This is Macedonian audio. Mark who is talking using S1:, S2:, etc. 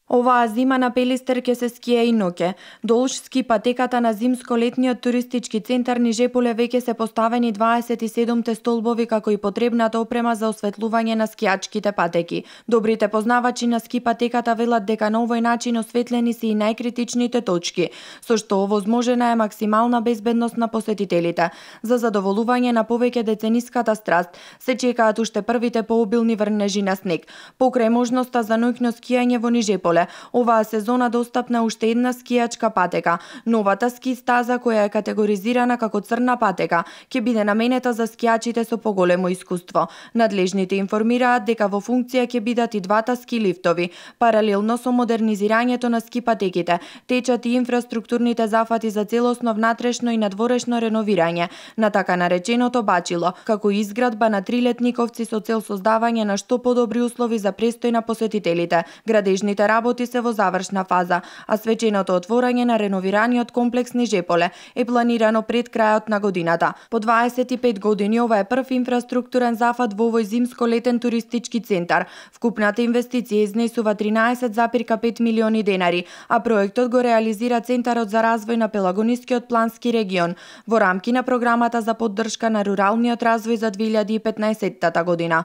S1: Оваа зима на Пелистер ќе се скија и ноќе. Долж ски патеката на зимско-летниот туристички центар Нижеполе веќе се поставени 27 столбови како и потребната опрема за осветлување на скијачките патеки. Добрите познавачи на ски патеката велат дека на овој начин осветлени се и најкритичните точки, со што овозможена е максимална безбедност на посетителите. За задоволување на повеќе децениската страст се чекаат уште првите пообилни врнежи на снег. Покрај можноста за ноќно скијање во Нижеполе, оваа сезона достапна уште една скијачка патека. Новата ски стаза, која е категоризирана како црна патека, ќе биде наменета за скијачите со поголемо искуство. Надлежните информираат дека во функција ќе бидат и двата ски лифтови. Паралелно со модернизирањето на ски патеките, течат и инфраструктурните зафати за целосно внатрешно и надворешно реновирање на така нареченото бачило, како и изградба на 3 летниковци со цел создавање на што подобри услови за престој на посетителите. Градежните работи се во завршна фаза, а свеченото отворање на реновираниот комплекс Нижеполе е планирано пред крајот на годината. По 25 години ова е прв инфраструктурен зафат во овој зимско-летен туристички центар. Вкупната инвестиција изнесува 13,5 милиони денари, а проектот го реализира Центарот за развој на Пелагонискиот плански регион во рамки на програмата за поддршка на руралниот развој за 2015 година.